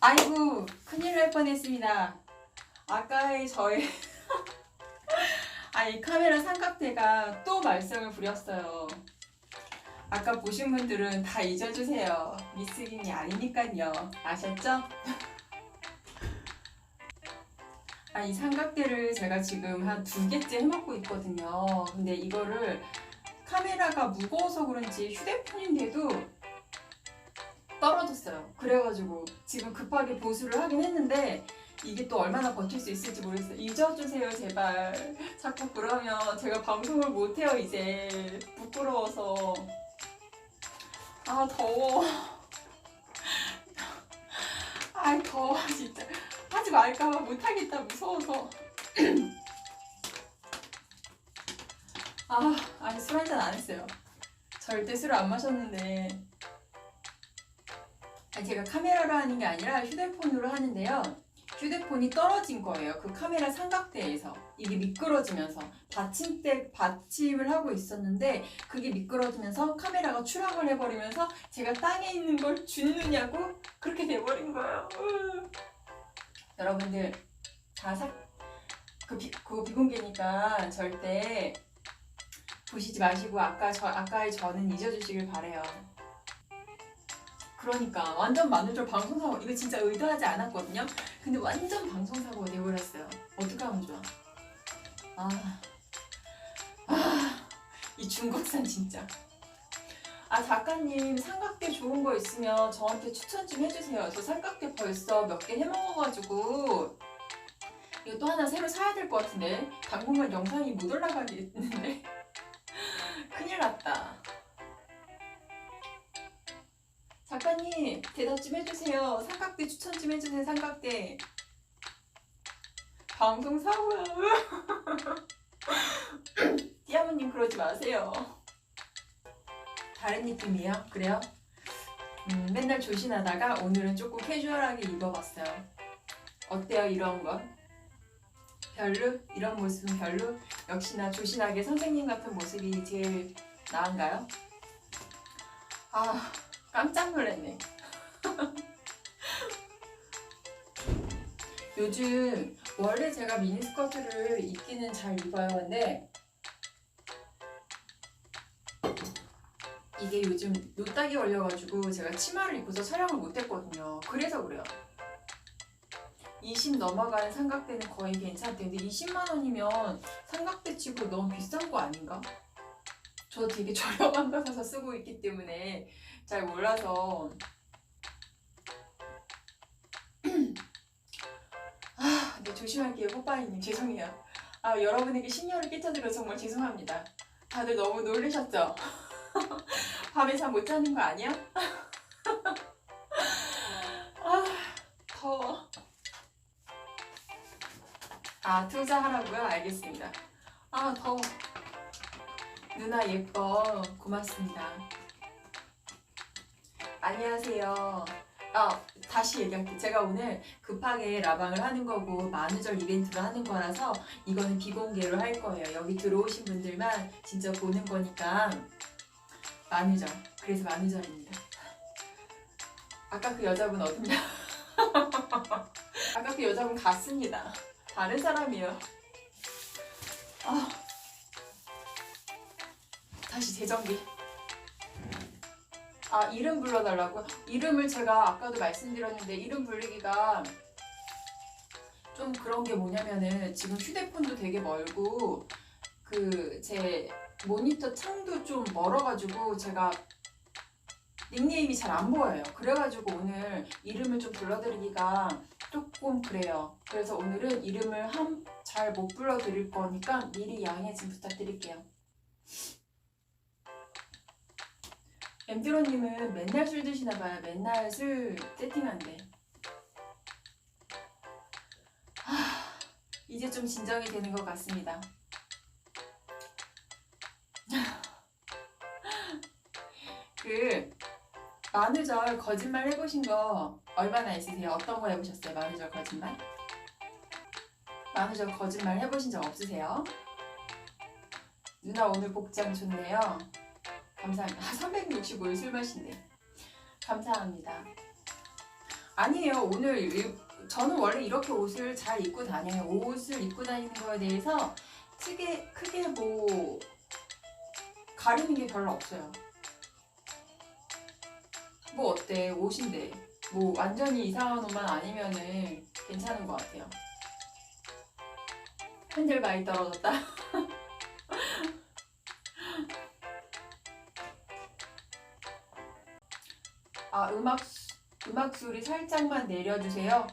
아이고, 큰일 날 뻔했습니다. 아까의 저의 이 카메라 삼각대가 또 말썽을 부렸어요. 아까 보신 분들은 다 잊어주세요. 미스김이 아니니까요. 아셨죠? 이 삼각대를 제가 지금 한 2개째 해먹고 있거든요. 근데 이거를 카메라가 무거워서 그런지 휴대폰인데도 떨어졌어요. 그래가지고 지금 급하게 보수를 하긴 했는데 이게 또 얼마나 버틸 수 있을지 모르겠어요. 잊어주세요 제발. 자꾸 그러면 제가 방송을 못해요 이제. 부끄러워서. 더워. 더워 진짜. 하지 말까봐 못하겠다 무서워서. 아니 술 한잔 안 했어요. 절대 술을 안 마셨는데 제가 카메라로 하는 게 아니라 휴대폰으로 하는데요. 휴대폰이 떨어진 거예요. 그 카메라 삼각대에서. 이게 미끄러지면서 받침을 하고 있었는데 그게 미끄러지면서 카메라가 추락을 해버리면서 제가 땅에 있는 걸 줍느냐고 그렇게 돼버린 거예요. 여러분들 그거 비공개니까 절대 보시지 마시고 아까의 저는 잊어주시길 바래요. 그러니까 완전 만우절 방송사고. 이거 진짜 의도하지 않았거든요. 근데 완전 방송사고가 돼버렸어요. 어떡하면 좋아. 이 중국산 진짜. 작가님 삼각대 좋은 거 있으면 저한테 추천 좀 해주세요. 저 삼각대 벌써 몇 개 해먹어가지고 이거 또 하나 새로 사야 될 것 같은데 당분간 영상이 못 올라가겠는데 큰일 났다. 작가님 대답 좀 해주세요. 삼각대 추천 좀 해주세요. 삼각대. 방송 사고야. 띠아모님 그러지 마세요. 다른 느낌이에요? 그래요? 맨날 조신하다가 오늘은 조금 캐주얼하게 입어봤어요. 어때요 이런 거? 별로? 이런 모습은 별로? 역시나 조신하게 선생님 같은 모습이 제일 나은가요? 깜짝 놀랐네. 요즘 원래 제가 미니스커트를 입기는 잘 입어요. 근데 이게 요즘 노딱이 걸려가지고 제가 치마를 입고서 촬영을 못했거든요. 그래서 그래요. 20 넘어가는 삼각대는 거의 괜찮대. 근데 20만원이면 삼각대 치고 너무 비싼 거 아닌가? 저 되게 저렴한 거 사서 쓰고 있기 때문에 잘 몰라서. 네, 조심할게요 뽀빠이님. 죄송해요. 여러분에게 심려를 끼쳐드려 정말 죄송합니다. 다들 너무 놀라셨죠? 밤에 잠 못 자는 거 아니야? 더워. 투자하라고요? 알겠습니다. 더워. 누나 예뻐. 고맙습니다. 안녕하세요. 다시 얘기할게요. 제가 오늘 급하게 라방을 하는 거고 만우절 이벤트를 하는 거라서 이거는 비공개로 할 거예요. 여기 들어오신 분들만 진짜 보는 거니까. 만우절. 그래서 만우절입니다. 아까 그 여자분 어딨냐? 아까 그 여자분 갔습니다. 다른 사람이에요. 다시 재정비. 이름 불러달라고요? 이름을 제가 아까도 말씀드렸는데 이름 부르기가 좀 그런 게 뭐냐면은 지금 휴대폰도 되게 멀고 제 모니터 창도 좀 멀어가지고 제가 닉네임이 잘 안 보여요. 그래가지고 오늘 이름을 좀 불러드리기가 조금 그래요. 그래서 오늘은 이름을 잘 못 불러드릴 거니까 미리 양해 좀 부탁드릴게요. 엠드로님은 맨날 술 드시나봐요. 맨날 술 세팅한대. 이제 좀 진정이 되는 것 같습니다. 만우절 거짓말 해보신 거 얼마나 있으세요? 어떤 거 해보셨어요? 만우절 거짓말? 만우절 거짓말 해보신 적 없으세요? 누나 오늘 복장 좋네요. 감사합니다. 365일 술 마신대. 감사합니다. 아니에요. 저는 원래 이렇게 옷을 잘 입고 다녀요. 옷을 입고 다니는 거에 대해서 크게 뭐 가리는 게 별로 없어요. 뭐 어때? 옷인데. 뭐 완전히 이상한 옷만 아니면은 괜찮은 것 같아요. 핸들 많이 떨어졌다. 아, 음악 소리 살짝만 내려주세요.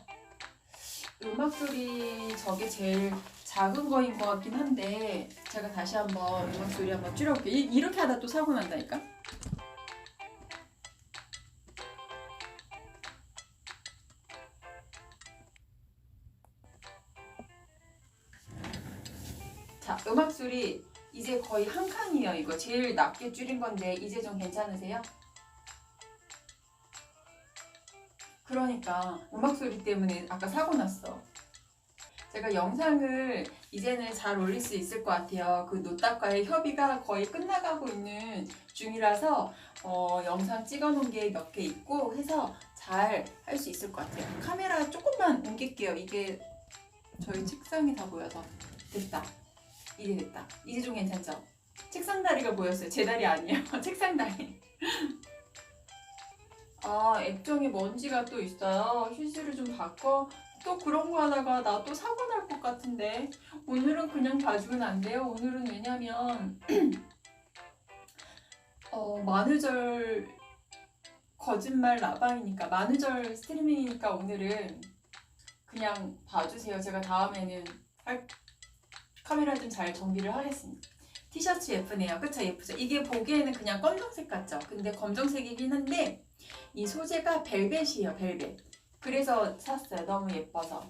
음악 소리 저게 제일 작은 거인 것 같긴 한데 제가 다시 한번 음악 소리 한번 줄여볼게요. 이렇게 하다 또 사고 난다니까? 자, 음악 소리 이제 거의 한 칸이에요. 이거 제일 낮게 줄인 건데 이제 좀 괜찮으세요? 그러니까 음악 소리 때문에 아까 사고 났어. 제가 영상을 이제는 잘 올릴 수 있을 것 같아요. 그 노딱과의 협의가 거의 끝나가고 있는 중이라서 영상 찍어놓은 게 몇 개 있고 해서 잘 할 수 있을 것 같아요. 카메라 조금만 옮길게요. 이게 저희 책상이 다 보여서. 됐다. 이제 됐다. 이제 좀 괜찮죠? 책상 다리가 보였어요. 제 다리 아니에요. 책상 다리. 아, 액정에 먼지가 또 있어요. 휴지를 좀 바꿔. 또 그런 거 하다가 나 또 사고 날 것 같은데. 오늘은 그냥 봐주면 안 돼요. 오늘은 왜냐면 만우절 거짓말 라방이니까 만우절 스트리밍이니까 오늘은 그냥 봐주세요. 제가 다음에는 카메라 좀 잘 정비를 하겠습니다. 티셔츠 예쁘네요. 그쵸? 예쁘죠? 이게 보기에는 그냥 검정색 같죠? 근데 검정색이긴 한데 이 소재가 벨벳이에요. 벨벳. 그래서 샀어요. 너무 예뻐서.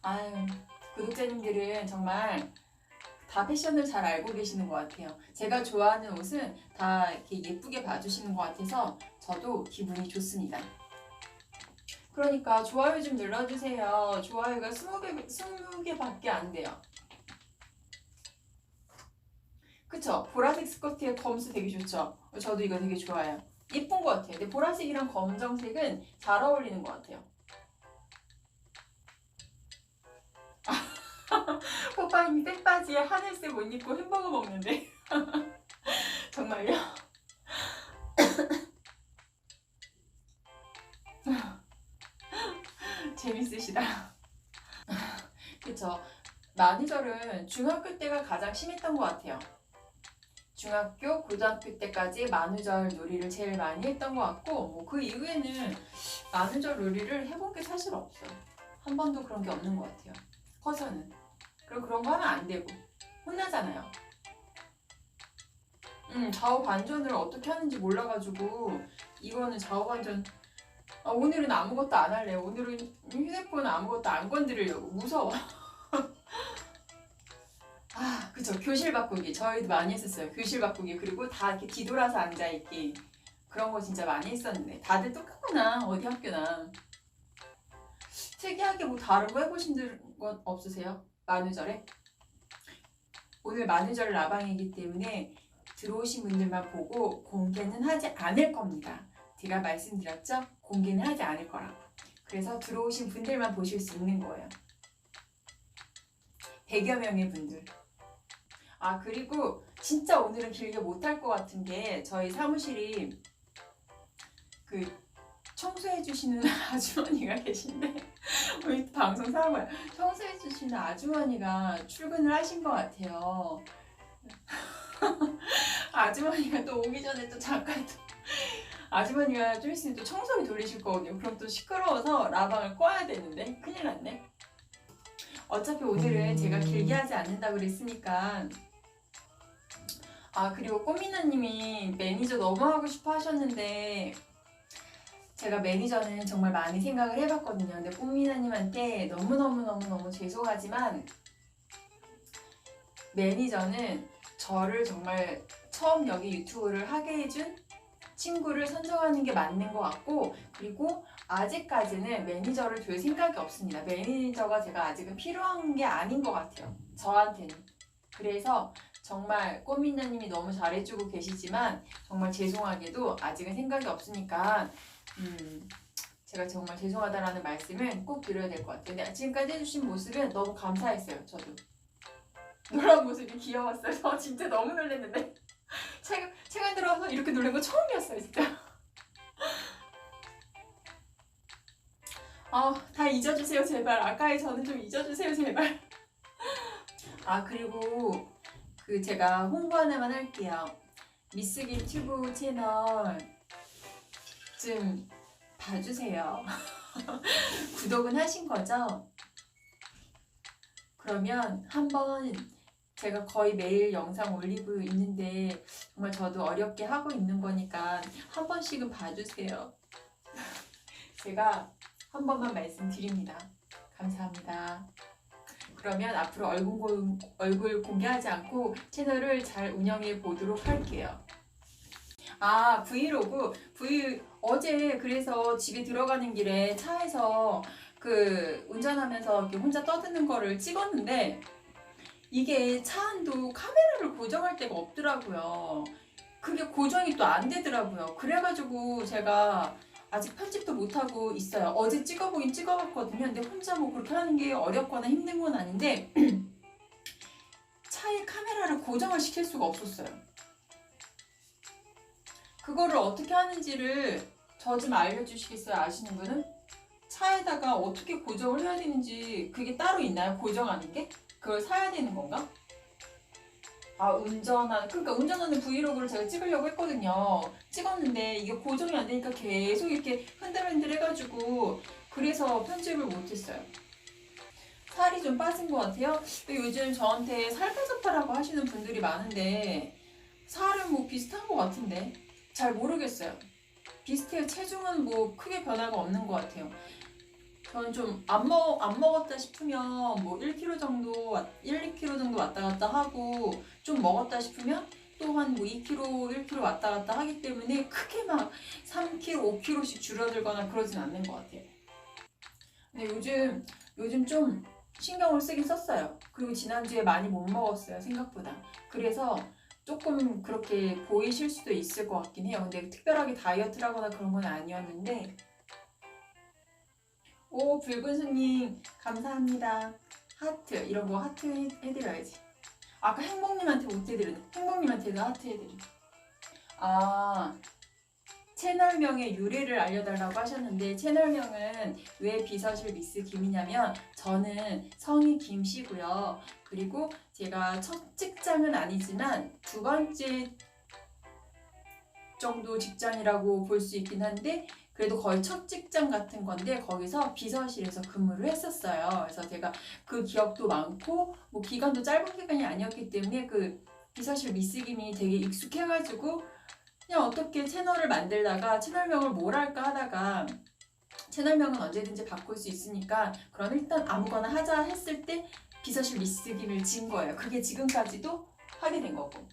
아유, 구독자님들은 정말 다 패션을 잘 알고 계시는 것 같아요. 제가 좋아하는 옷은 다 이렇게 예쁘게 봐주시는 것 같아서 저도 기분이 좋습니다. 그러니까 좋아요 좀 눌러주세요. 좋아요가 20개밖에 안 돼요. 그쵸? 보라색 스커트에 검수 되게 좋죠? 저도 이거 되게 좋아요. 예쁜 것 같아요. 근데 보라색이랑 검정색은 잘 어울리는 것 같아요. 오빠님이 백바지에 하늘색 옷 입고 햄버거 먹는데 정말요? 재밌으시다. 그쵸? 만우절은 중학교 때가 가장 심했던 것 같아요. 중학교, 고등학교 때까지 만우절 놀이를 제일 많이 했던 것 같고 그 이후에는 만우절 놀이를 해본 게 사실 없어요. 한 번도 그런 게 없는 것 같아요. 커서는. 그리고 그런 거 하면 안 되고 혼나잖아요. 좌우 반전을 어떻게 하는지 몰라가지고 이거는 좌우 반전 오늘은 아무것도 안 할래요. 오늘은 휴대폰 아무것도 안 건드리려고 무서워. 아, 그쵸. 교실 바꾸기. 저희도 많이 했었어요. 교실 바꾸기. 그리고 다 이렇게 뒤돌아서 앉아있기. 그런 거 진짜 많이 했었는데. 다들 똑같구나. 어디 학교나. 특이하게 뭐 다른 거 해보신 건 없으세요? 만우절에? 오늘 만우절 라방이기 때문에 들어오신 분들만 보고 공개는 하지 않을 겁니다. 제가 말씀드렸죠? 공개는 하지 않을 거라고. 그래서 들어오신 분들만 보실 수 있는 거예요. 100여 명의 분들. 아, 그리고 진짜 오늘은 길게 못할 것 같은 게 저희 사무실이 그 청소해 주시는 아주머니가 계신데 우리 방송 사고야. 청소해 주시는 아주머니가 출근을 하신 것 같아요. 아주머니가 또 오기 전에 또 잠깐 아주머니가 좀 있으면 또 청소기 돌리실 거거든요. 그럼 또 시끄러워서 라방을 꺼야 되는데 큰일 났네. 어차피 오늘은 제가 길게 하지 않는다고 그랬으니까. 아, 그리고 꽃미나님이 매니저 너무 하고 싶어 하셨는데 제가 매니저는 정말 많이 생각을 해봤거든요. 근데 꽃미나님한테 너무너무 죄송하지만 매니저는 저를 정말 처음 여기 유튜브를 하게 해준 친구를 선정하는 게 맞는 것 같고 그리고 아직까지는 매니저를 둘 생각이 없습니다. 매니저가 제가 아직은 필요한 게 아닌 것 같아요. 저한테는. 그래서 정말 꽃미나님이 너무 잘해주고 계시지만 정말 죄송하게도 아직은 생각이 없으니까 제가 정말 죄송하다라는 말씀은 꼭 드려야 될 것 같아요. 근데 지금까지 해주신 모습은 너무 감사했어요. 저도 놀란 모습이 귀여웠어요. 저 진짜 너무 놀랐는데 최근 들어서 이렇게 놀란 거 처음이었어요. 진짜. 다 잊어주세요 제발. 아까의 저는 좀 잊어주세요 제발. 그리고 제가 홍보 하나만 할게요. 미스김 튜브 채널 좀 봐주세요. 구독은 하신 거죠? 그러면 한번 제가 거의 매일 영상 올리고 있는데 정말 저도 어렵게 하고 있는 거니까 한 번씩은 봐주세요. 제가 한 번만 말씀드립니다. 감사합니다. 그러면 앞으로 얼굴 공개하지 않고 채널을 잘 운영해 보도록 할게요. 브이로그. 어제 그래서 집에 들어가는 길에 차에서 운전하면서 이렇게 혼자 떠드는 거를 찍었는데 이게 차 안도 카메라를 고정할 데가 없더라고요. 그게 고정이 또 안 되더라고요. 그래가지고 제가 아직 편집도 못하고 있어요. 어제 찍어보긴 찍어봤거든요. 근데 혼자 뭐 그렇게 하는 게 어렵거나 힘든 건 아닌데 차에 카메라를 고정을 시킬 수가 없었어요. 그거를 어떻게 하는지를 저 좀 알려주시겠어요? 아시는 분은? 차에다가 어떻게 고정을 해야 되는지 그게 따로 있나요? 고정하는 게? 그걸 사야 되는 건가? 그러니까 운전하는 브이로그를 제가 찍으려고 했거든요. 찍었는데 이게 고정이 안 되니까 계속 이렇게 흔들흔들 해가지고 그래서 편집을 못했어요. 살이 좀 빠진 것 같아요. 요즘 저한테 살 빠졌다라고 하시는 분들이 많은데 살은 뭐 비슷한 것 같은데 잘 모르겠어요. 비슷해요. 체중은 뭐 크게 변화가 없는 것 같아요. 저는 좀 안 먹었다 싶으면 뭐 1kg 정도, 2kg 정도 왔다 갔다 하고 좀 먹었다 싶으면 또 한 뭐 2kg, 1kg 왔다 갔다 하기 때문에 크게 막 3kg, 5kg씩 줄어들거나 그러진 않는 것 같아요. 근데 요즘 좀 신경을 쓰긴 썼어요. 그리고 지난주에 많이 못 먹었어요. 생각보다. 그래서 조금 그렇게 보이실 수도 있을 것 같긴 해요. 근데 특별하게 다이어트를 하거나 그런 건 아니었는데 붉은 손님 감사합니다. 하트 이런 거 하트 해드려야지. 아까 행복님한테 못 해드렸네. 행복님한테도 하트 해드려. 채널명의 유래를 알려달라고 하셨는데 채널명은 왜 비서실 미스 김이냐면 저는 성이 김씨고요. 그리고 제가 첫 직장은 아니지만 두 번째 정도 직장이라고 볼 수 있긴 한데 그래도 거의 첫 직장 같은 건데 거기서 비서실에서 근무를 했었어요. 그래서 제가 그 기억도 많고 뭐 기간도 짧은 기간이 아니었기 때문에 그 비서실 미스김이 되게 익숙해가지고 그냥 어떻게 채널을 만들다가 채널명을 뭘 할까 하다가 채널명은 언제든지 바꿀 수 있으니까 그럼 일단 아무거나 하자 했을 때 비서실 미스김을 지은 거예요. 그게 지금까지도 하게 된 거고.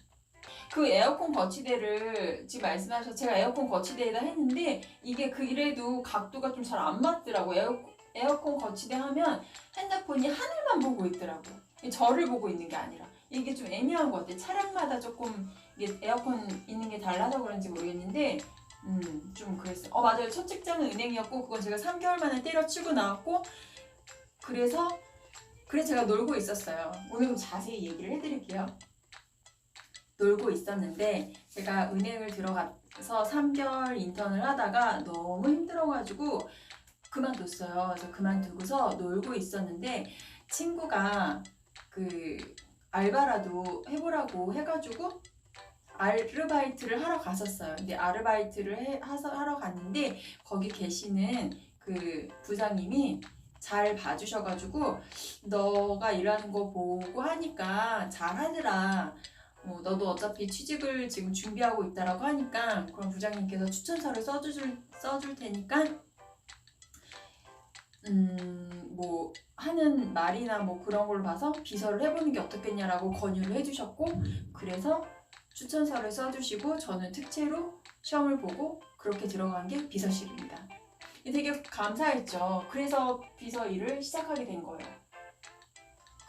그 에어컨 거치대를 지금 말씀하셔서 제가 에어컨 거치대에다 했는데 이게 그래도 각도가 좀 잘 안 맞더라고요. 에어컨 거치대 하면 핸드폰이 하늘만 보고 있더라고요. 저를 보고 있는 게 아니라 이게 좀 애매한 것 같아요. 차량마다 조금 이게 에어컨 있는 게 달라서 그런지 모르겠는데 좀 그랬어요. 맞아요. 첫 직장은 은행이었고 그건 제가 3개월 만에 때려치고 나왔고 그래서 제가 놀고 있었어요. 오늘 좀 자세히 얘기를 해드릴게요. 놀고 있었는데 제가 은행을 들어가서 3개월 인턴을 하다가 너무 힘들어가지고 그만뒀어요. 그래서 그만두고서 놀고 있었는데 친구가 알바라도 해보라고 해가지고 아르바이트를 하러 갔었어요. 근데 아르바이트를 하러 갔는데 거기 계시는 그 부장님이 잘 봐주셔가지고 너가 일하는 거 보고 하니까 잘하더라. 너도 어차피 취직을 지금 준비하고 있다라고 하니까 그럼 부장님께서 추천서를 써줄 테니까 뭐 하는 말이나 뭐 그런 걸 봐서 비서를 해보는 게 어떻겠냐라고 권유를 해주셨고 그래서 추천서를 써주시고 저는 특채로 시험을 보고 그렇게 들어간 게 비서실입니다. 되게 감사했죠. 그래서 비서 일을 시작하게 된 거예요.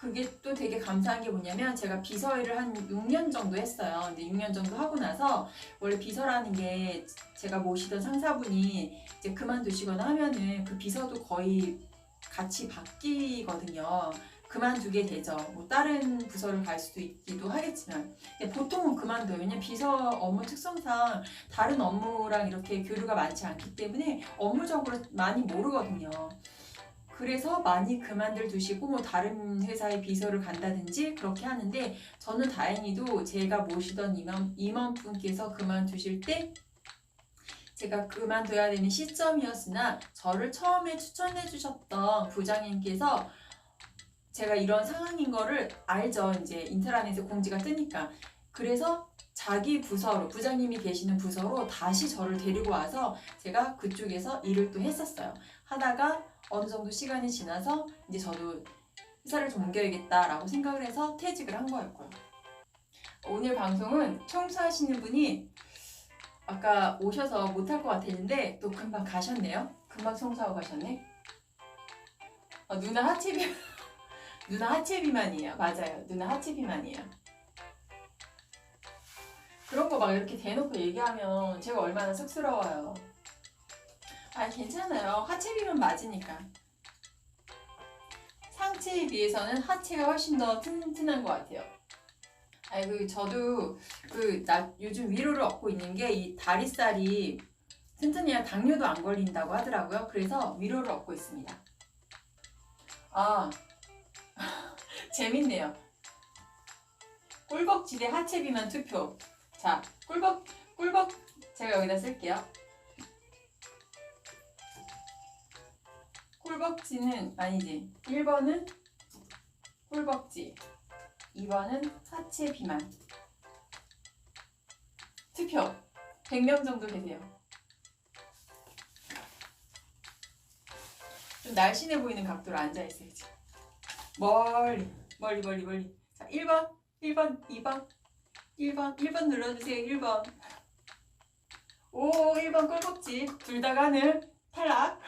그게 또 되게 감사한 게 뭐냐면 제가 비서 일을 한 6년 정도 했어요. 근데 6년 정도 하고 나서 원래 비서라는 게 제가 모시던 상사분이 이제 그만두시거나 하면은 그 비서도 거의 같이 바뀌거든요. 그만두게 되죠. 뭐 다른 부서를 갈 수도 있기도 하겠지만 보통은 그만둬요. 왜냐면 비서 업무 특성상 다른 업무랑 이렇게 교류가 많지 않기 때문에 업무적으로 많이 모르거든요. 그래서 많이 그만들 두시고 뭐 다른 회사의 비서를 간다든지 그렇게 하는데 저는 다행히도 제가 모시던 임원분께서 그만두실 때 제가 그만둬야 되는 시점이었으나 저를 처음에 추천해 주셨던 부장님께서 제가 이런 상황인 거를 알죠. 이제 인트라넷에 공지가 뜨니까. 그래서 자기 부서로, 부장님이 계시는 부서로 다시 저를 데리고 와서 제가 그쪽에서 일을 또 했었어요. 하다가 어느 정도 시간이 지나서 이제 저도 회사를 좀 옮겨야겠다라고 생각을 해서 퇴직을 한 거였고요. 오늘 방송은 청소하시는 분이 아까 오셔서 못할 것 같았는데 또 금방 가셨네요. 금방 청소하고 가셨네. 누나 하체 누나 하체 비만이에요. 맞아요. 누나 하체 비만이에요. 그런 거 막 이렇게 대놓고 얘기하면 제가 얼마나 쑥스러워요. 아, 괜찮아요. 하체 비만 맞으니까. 상체에 비해서는 하체가 훨씬 더 튼튼한 것 같아요. 저도 요즘 위로를 얻고 있는 게 이 다리살이 튼튼해야 당뇨도 안 걸린다고 하더라고요. 그래서 위로를 얻고 있습니다. 아, 재밌네요. 꿀벅지 대 하체 비만 투표. 자, 꿀벅 제가 여기다 쓸게요. 꿀벅지는 아니지. 1번은 꿀벅지, 2번은 하체 비만. 투표 100명 정도 계세요. 좀 날씬해 보이는 각도로 앉아있어야지. 멀리. 자, 1번, 2번 눌러주세요. 1번. 오, 1번 꿀벅지. 둘 다 가는 탈락.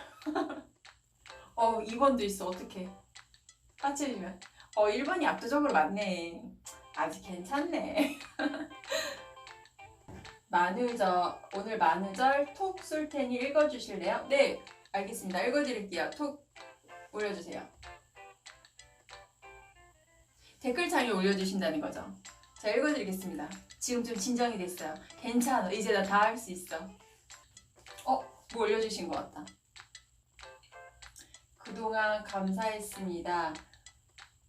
2번도 있어. 어떡해. 하체 비만. 1번이 압도적으로 많네. 아직 괜찮네. 오늘 만우절 톡 쏠 테니 읽어주실래요? 네, 알겠습니다. 읽어드릴게요. 톡 올려주세요. 댓글창에 올려주신다는 거죠. 자, 읽어드리겠습니다. 지금 좀 진정이 됐어요. 괜찮아. 이제 나 다 할 수 있어. 뭐 올려주신 것 같다. 그동안 감사했습니다.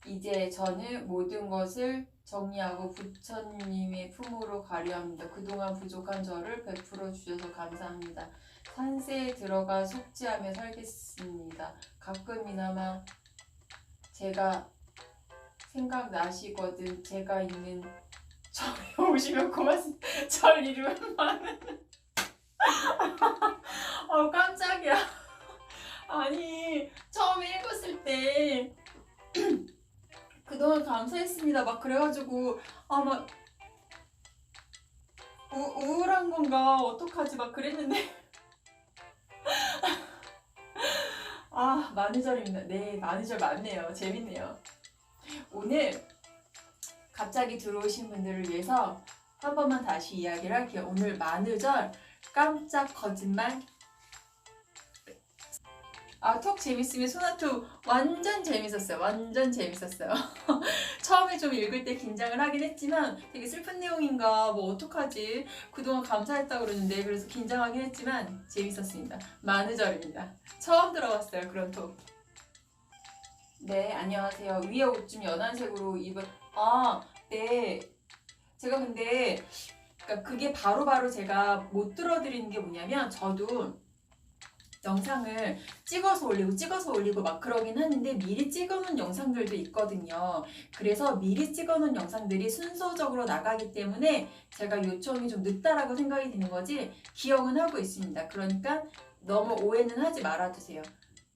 이제 저는 모든 것을 정리하고 부처님의 품으로 가려 합니다. 그동안 부족한 저를 베풀어 주셔서 감사합니다. 산세에 들어가 속죄하며 살겠습니다. 가끔이나마 제가 생각나시거든. 제가 있는 절에 오시면 고맙습니다. 절 이름은 많은 깜짝이야. 아니, 처음에 읽었을 때 그동안 감사했습니다 막 그래가지고 막 우울한 건가 어떡하지 막 그랬는데 만우절입니다. 네, 만우절 맞네요. 재밌네요. 오늘 갑자기 들어오신 분들을 위해서 한 번만 다시 이야기를 할게요. 오늘 만우절 깜짝 거짓말. 톡 재밌으면 소나투 완전 재밌었어요. 처음에 좀 읽을 때 긴장을 하긴 했지만 되게 슬픈 내용인가 뭐 어떡하지 그동안 감사했다고 그러는데 그래서 긴장하긴 했지만 재밌었습니다. 만우절입니다. 처음 들어봤어요. 그런 톡. 네, 안녕하세요. 위에 옷 좀 연한색으로 입은 네. 제가 근데 그게 바로바로 제가 못 들어드리는 게 뭐냐면 저도 영상을 찍어서 올리고 막 그러긴 하는데 미리 찍어놓은 영상들도 있거든요. 그래서 미리 찍어놓은 영상들이 순서적으로 나가기 때문에 제가 요청이 좀 늦다라고 생각이 드는 거지 기억은 하고 있습니다. 그러니까 너무 오해는 하지 말아주세요.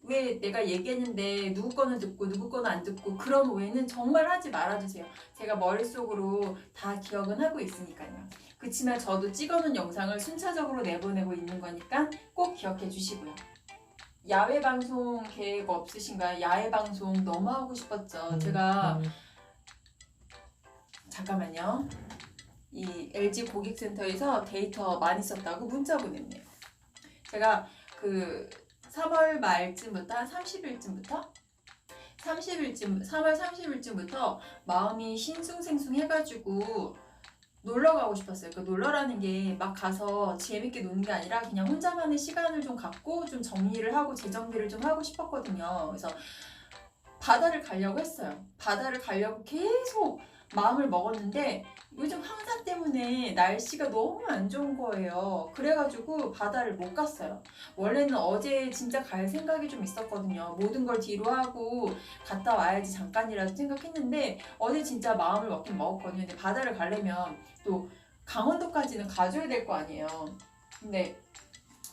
왜 내가 얘기했는데 누구 거는 듣고 누구 거는 안 듣고 그런 오해는 정말 하지 말아주세요. 제가 머릿속으로 다 기억은 하고 있으니까요. 그렇지만 저도 찍어놓은 영상을 순차적으로 내보내고 있는 거니까 꼭 기억해 주시고요. 야외 방송 계획 없으신가요? 야외 방송 너무 하고 싶었죠. 제가 잠깐만요. 이 LG 고객센터에서 데이터 많이 썼다고 문자 보냈네요. 제가 그 3월 말쯤부터 한 30일쯤부터 3월 30일쯤부터 마음이 싱숭생숭해가지고 놀러 가고 싶었어요. 그 놀러라는 게 막 가서 재밌게 노는 게 아니라 그냥 혼자만의 시간을 좀 갖고 좀 정리를 하고 재정비를 좀 하고 싶었거든요. 그래서 바다를 가려고 했어요. 바다를 가려고 계속 마음을 먹었는데 요즘 황사 때문에 날씨가 너무 안 좋은 거예요. 그래가지고 바다를 못 갔어요. 원래는 어제 진짜 갈 생각이 좀 있었거든요. 모든 걸 뒤로 하고 갔다 와야지 잠깐이라도 생각했는데 어제 진짜 마음을 먹긴 먹었거든요. 근데 바다를 가려면 또 강원도까지는 가줘야 될 거 아니에요. 근데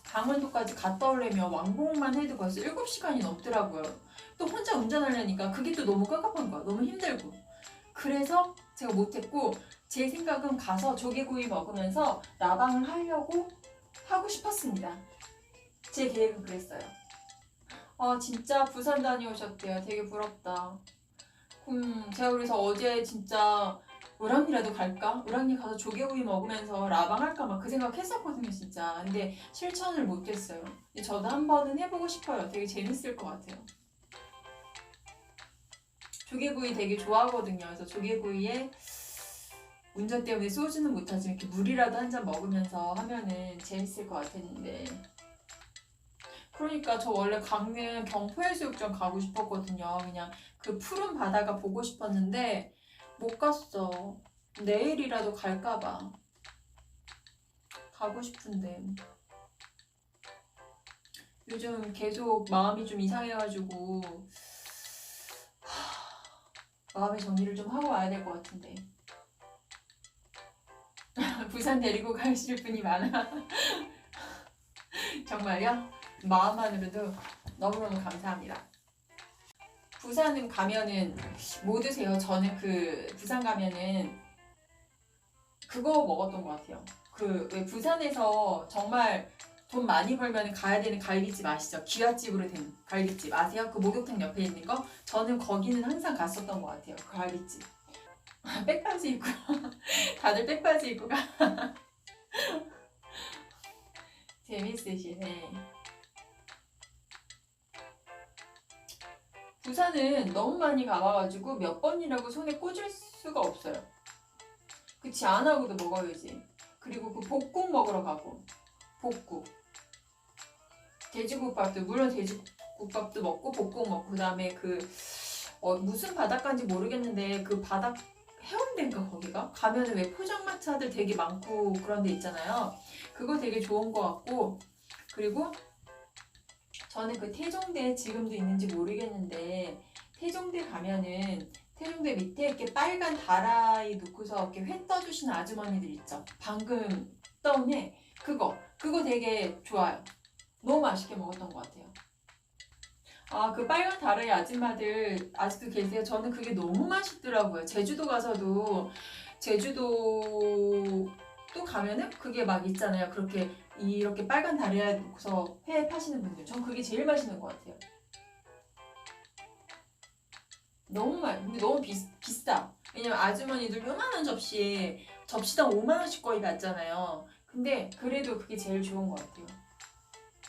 강원도까지 갔다 오려면 왕복만 해도 벌써 7시간이 넘더라고요. 또 혼자 운전하려니까 그게 또 너무 깝깝한 거야. 너무 힘들고. 그래서 제가 못했고 제 생각은 가서 조개구이 먹으면서 라방을 하려고 하고 싶었습니다. 제 계획은 그랬어요. 아 진짜 부산 다녀오셨대요. 되게 부럽다. 제가 그래서 어제 진짜 을왕리라도 갈까? 을왕리 가서 조개구이 먹으면서 라방 할까 막 그 생각 했었거든요 진짜. 근데 실천을 못했어요. 근데 저도 한 번은 해보고 싶어요. 되게 재밌을 것 같아요. 조개구이 되게 좋아하거든요. 그래서 조개구이에 운전 때문에 소주는 못하지만 이렇게 물이라도 한 잔 먹으면서 하면은 재밌을 것 같았는데. 그러니까 저 원래 강릉 경포해수욕장 가고 싶었거든요. 그냥 그 푸른 바다가 보고 싶었는데 못 갔어. 내일이라도 갈까봐. 가고 싶은데. 요즘 계속 마음이 좀 이상해가지고 마음의 정리를 좀 하고 와야 될 것 같은데. 부산 데리고 가실 분이 많아. 정말요? 마음만으로도 너무너무 감사합니다. 부산은 가면은 뭐 드세요? 저는 그 부산 가면은 그거 먹었던 것 같아요. 그 왜 부산에서 정말 돈 많이 벌면 가야 되는 갈비집 아시죠? 기와집으로 된 갈비집 아세요? 그 목욕탕 옆에 있는 거? 저는 거기는 항상 갔었던 것 같아요. 그 갈비집. 백바지 입고 다들 백바지 입고 가. 재밌으시네. 부산은 너무 많이 가봐가지고 몇 번이라고 손에 꽂을 수가 없어요. 그치 안 하고도 먹어야지. 그리고 그 볶국 먹으러 가고 볶국. 돼지국밥도 물론 돼지국밥도 먹고 볶국 먹고 그다음에 그 무슨 바닷가인지 모르겠는데 그 바닷 해운대인가 거기가? 가면은 왜 포장마차들 되게 많고 그런 데 있잖아요. 그거 되게 좋은 것 같고 그리고 저는 그 태종대 지금도 있는지 모르겠는데 태종대 가면은 태종대 밑에 이렇게 빨간 다라이 놓고서 이렇게 회 떠주시는 아주머니들 있죠. 방금 떠오네. 그거 되게 좋아요. 너무 맛있게 먹었던 것 같아요. 아, 그 빨간 다라이 아줌마들 아직도 계세요? 저는 그게 너무 맛있더라고요. 제주도 가서도 제주도 또 가면은 그게 막 있잖아요. 그렇게 이렇게 빨간 다리에 놓고서 회 파시는 분들. 전 그게 제일 맛있는 것 같아요. 근데 너무 비싸. 왜냐면 아주머니들 요만한 접시에 접시당 5만 원씩 거의 받잖아요. 근데 그래도 그게 제일 좋은 것 같아요.